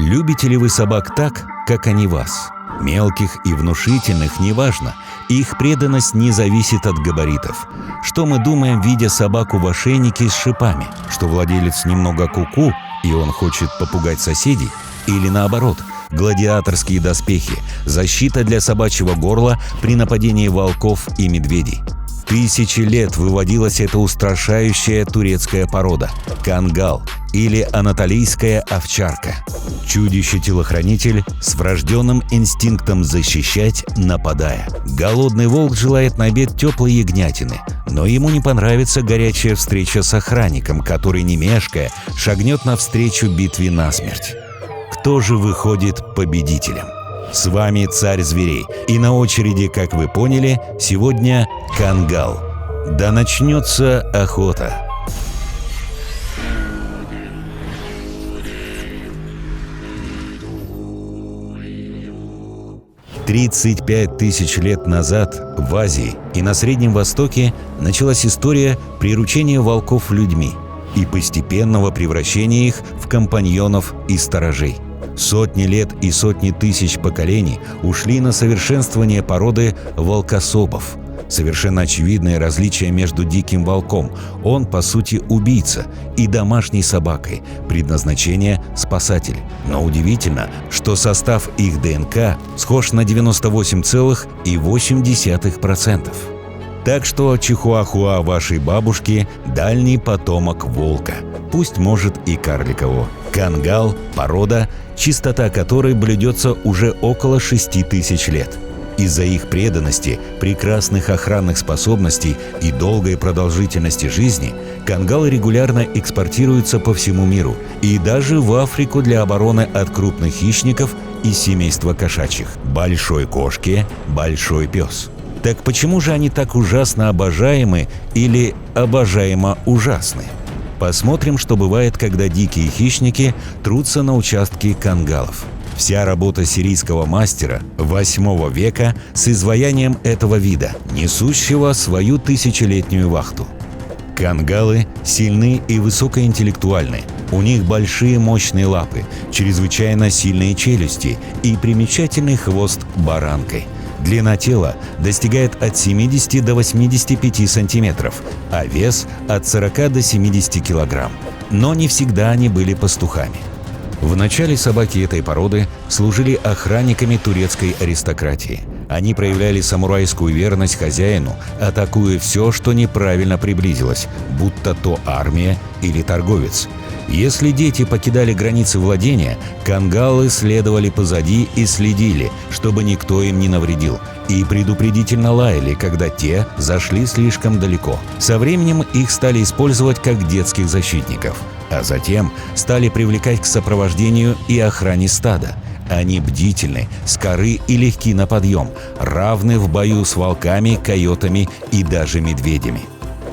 Любите ли вы собак так, как они вас? Мелких и внушительных неважно. Их преданность не зависит от габаритов. Что мы думаем, видя собаку в ошейнике с шипами? Что владелец немного куку, и он хочет попугать соседей? Или наоборот, гладиаторские доспехи, защита для собачьего горла при нападении волков и медведей? Тысячи лет выводилась эта устрашающая турецкая порода – кангал или анатолийская овчарка. Чудище-телохранитель с врожденным инстинктом защищать, нападая. Голодный волк желает на обед теплой ягнятины, но ему не понравится горячая встреча с охранником, который, не мешкая, шагнет навстречу битве насмерть. Кто же выходит победителем? С вами Царь Зверей, и на очереди, как вы поняли, сегодня кангал. Да начнется охота! «35 тысяч лет назад в Азии и на Среднем Востоке началась история приручения волков людьми и постепенного превращения их в компаньонов и сторожей. Сотни лет и сотни тысяч поколений ушли на совершенствование породы волкособов. Совершенно очевидное различие между диким волком – он, по сути, убийца, и домашней собакой, предназначение – спасатель. Но удивительно, что состав их ДНК схож на 98,8%. Так что чихуахуа вашей бабушки – дальний потомок волка, пусть может и карликового. Кангал – порода, чистота которой блюдется уже около 6000 лет. Из-за их преданности, прекрасных охранных способностей и долгой продолжительности жизни кангалы регулярно экспортируются по всему миру и даже в Африку для обороны от крупных хищников из семейства кошачьих. Большой кошке – большой пес. Так почему же они так ужасно обожаемы или обожаемо ужасны? Посмотрим, что бывает, когда дикие хищники трутся на участке кангалов. Вся работа сирийского мастера VIII века с изваянием этого вида, несущего свою тысячелетнюю вахту. Кангалы сильны и высокоинтеллектуальны. У них большие мощные лапы, чрезвычайно сильные челюсти и примечательный хвост баранкой. Длина тела достигает от 70 до 85 сантиметров, а вес от 40 до 70 килограмм. Но не всегда они были пастухами. Вначале собаки этой породы служили охранниками турецкой аристократии. Они проявляли самурайскую верность хозяину, атакуя все, что неправильно приблизилось, будто то армия или торговец. Если дети покидали границы владения, кангалы следовали позади и следили, чтобы никто им не навредил, и предупредительно лаяли, когда те зашли слишком далеко. Со временем их стали использовать как детских защитников, а затем стали привлекать к сопровождению и охране стада. Они бдительны, скоры и легки на подъем, равны в бою с волками, койотами и даже медведями.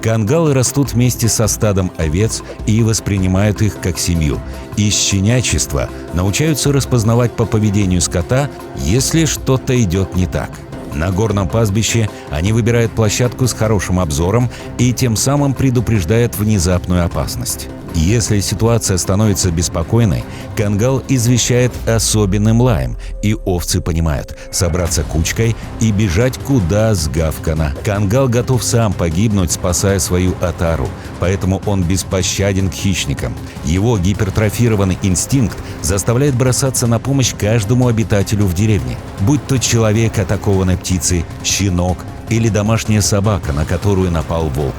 Кангалы растут вместе со стадом овец и воспринимают их как семью. Из щенячества научаются распознавать по поведению скота, если что-то идет не так. На горном пастбище они выбирают площадку с хорошим обзором и тем самым предупреждают внезапную опасность. Если ситуация становится беспокойной, кангал извещает особенным лаем, и овцы понимают – собраться кучкой и бежать куда сгавкано. Кангал готов сам погибнуть, спасая свою отару, поэтому он беспощаден к хищникам. Его гипертрофированный инстинкт заставляет бросаться на помощь каждому обитателю в деревне, будь то человек, атакованный птицей, щенок или домашняя собака, на которую напал волк.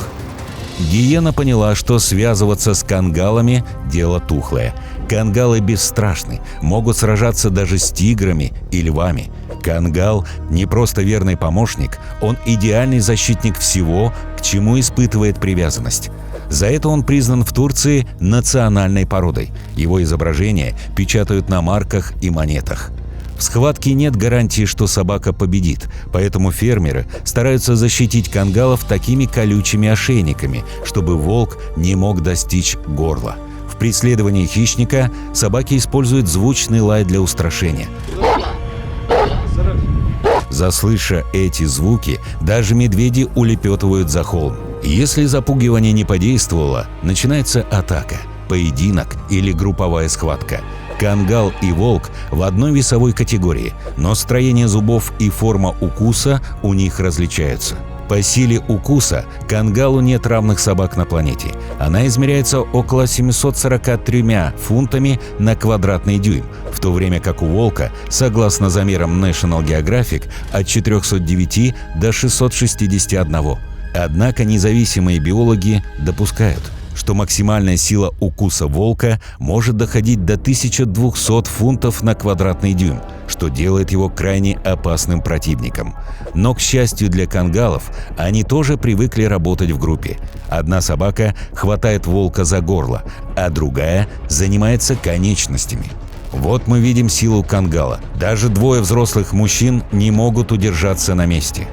Гиена поняла, что связываться с кангалами – дело тухлое. Кангалы бесстрашны, могут сражаться даже с тиграми и львами. Кангал – не просто верный помощник, он идеальный защитник всего, к чему испытывает привязанность. За это он признан в Турции национальной породой. Его изображения печатают на марках и монетах. В схватке нет гарантии, что собака победит, поэтому фермеры стараются защитить кангалов такими колючими ошейниками, чтобы волк не мог достичь горла. В преследовании хищника собаки используют звучный лай для устрашения. Заслыша эти звуки, даже медведи улепетывают за холм. Если запугивание не подействовало, начинается атака, поединок или групповая схватка. Кангал и волк в одной весовой категории, но строение зубов и форма укуса у них различаются. По силе укуса кангалу нет равных собак на планете. Она измеряется около 743 фунтами на квадратный дюйм, в то время как у волка, согласно замерам National Geographic, от 409 до 661. Однако независимые биологи допускают, что максимальная сила укуса волка может доходить до 1200 фунтов на квадратный дюйм, что делает его крайне опасным противником. Но, к счастью для кангалов, они тоже привыкли работать в группе. Одна собака хватает волка за горло, а другая занимается конечностями. Вот мы видим силу кангала. Даже двое взрослых мужчин не могут удержаться на месте.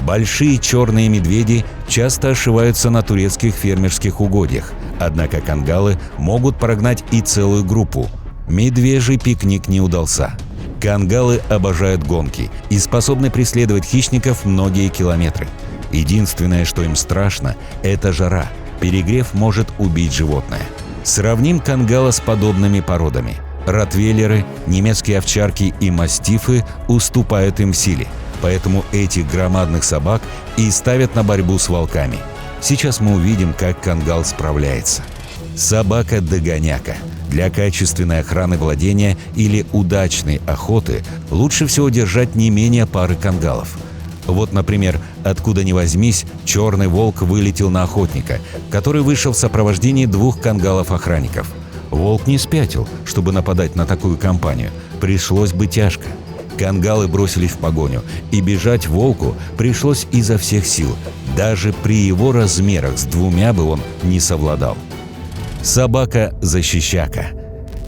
Большие черные медведи часто ошиваются на турецких фермерских угодьях, однако кангалы могут прогнать и целую группу. Медвежий пикник не удался. Кангалы обожают гонки и способны преследовать хищников многие километры. Единственное, что им страшно, это жара. Перегрев может убить животное. Сравним кангала с подобными породами. Ротвейлеры, немецкие овчарки и мастифы уступают им в силе. Поэтому этих громадных собак и ставят на борьбу с волками. Сейчас мы увидим, как кангал справляется. Собака-догоняка. Для качественной охраны владения или удачной охоты лучше всего держать не менее пары кангалов. Вот, например, откуда ни возьмись, черный волк вылетел на охотника, который вышел в сопровождении 2 кангалов-охранников. Волк не спятил, чтобы нападать на такую компанию. Пришлось бы тяжко. Кангалы бросились в погоню, и бежать волку пришлось изо всех сил. Даже при его размерах с 2 бы он не совладал. Собака-защищака.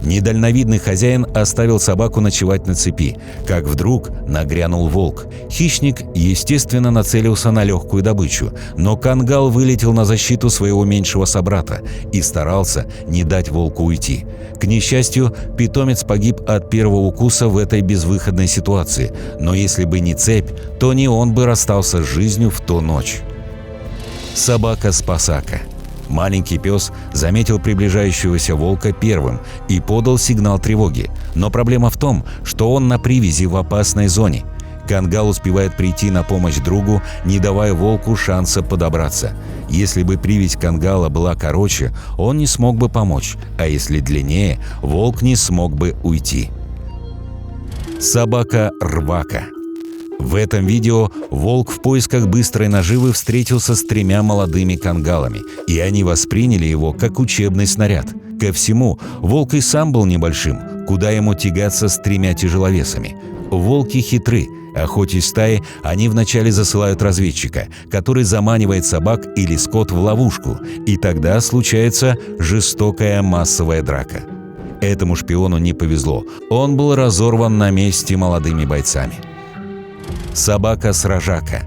Недальновидный хозяин оставил собаку ночевать на цепи, как вдруг нагрянул волк. Хищник, естественно, нацелился на легкую добычу, но кангал вылетел на защиту своего меньшего собрата и старался не дать волку уйти. К несчастью, питомец погиб от первого укуса в этой безвыходной ситуации, но если бы не цепь, то не он бы расстался с жизнью в ту ночь. Собака-спасака. Маленький пес заметил приближающегося волка первым и подал сигнал тревоги. Но проблема в том, что он на привязи в опасной зоне. Кангал успевает прийти на помощь другу, не давая волку шанса подобраться. Если бы привязь кангала была короче, он не смог бы помочь, а если длиннее, волк не смог бы уйти. Собака-рвака. В этом видео волк в поисках быстрой наживы встретился с 3 молодыми кангалами, и они восприняли его как учебный снаряд. Ко всему, волк и сам был небольшим, куда ему тягаться с 3 тяжеловесами. Волки хитры. Охотясь в стае, они вначале засылают разведчика, который заманивает собак или скот в ловушку, и тогда случается жестокая массовая драка. Этому шпиону не повезло, он был разорван на месте молодыми бойцами. Собака-сражака.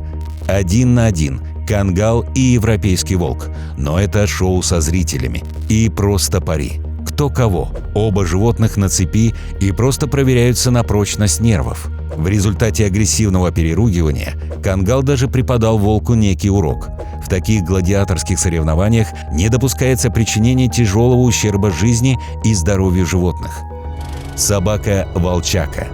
1 на 1. Кангал и европейский волк. Но это шоу со зрителями. И просто пари. Кто кого. Оба животных на цепи и просто проверяются на прочность нервов. В результате агрессивного переругивания кангал даже преподал волку некий урок. В таких гладиаторских соревнованиях не допускается причинение тяжелого ущерба жизни и здоровью животных. Собака-волчака.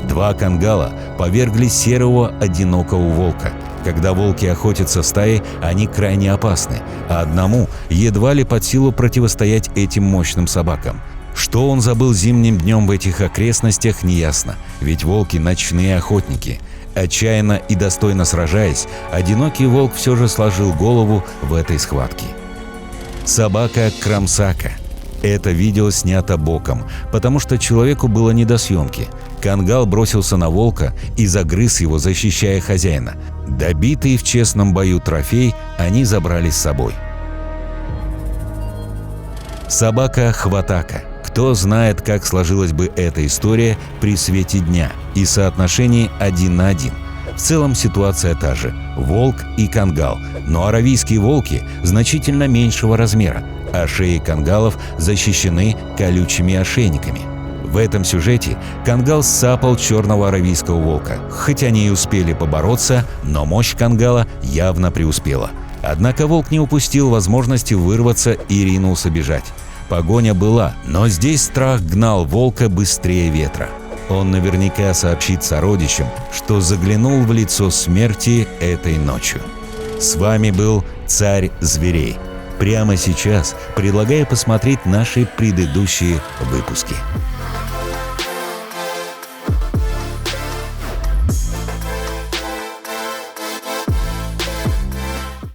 2 кангала повергли серого одинокого волка. Когда волки охотятся в стае, они крайне опасны, а одному едва ли под силу противостоять этим мощным собакам. Что он забыл зимним днем в этих окрестностях, неясно, ведь волки – ночные охотники. Отчаянно и достойно сражаясь, одинокий волк все же сложил голову в этой схватке. Собака-кромсака. Это видео снято боком, потому что человеку было не до съемки. Кангал бросился на волка и загрыз его, защищая хозяина. Добитый в честном бою трофей они забрали с собой. Собака-хватака. Кто знает, как сложилась бы эта история при свете дня и соотношении 1 на 1. В целом ситуация та же – волк и кангал, но аравийские волки значительно меньшего размера, а шеи кангалов защищены колючими ошейниками. В этом сюжете кангал сцапал черного аравийского волка. Хоть они и успели побороться, но мощь кангала явно преуспела. Однако волк не упустил возможности вырваться и ринулся бежать. Погоня была, но здесь страх гнал волка быстрее ветра. Он наверняка сообщит сородичам, что заглянул в лицо смерти этой ночью. С вами был Царь Зверей. Прямо сейчас предлагаю посмотреть наши предыдущие выпуски.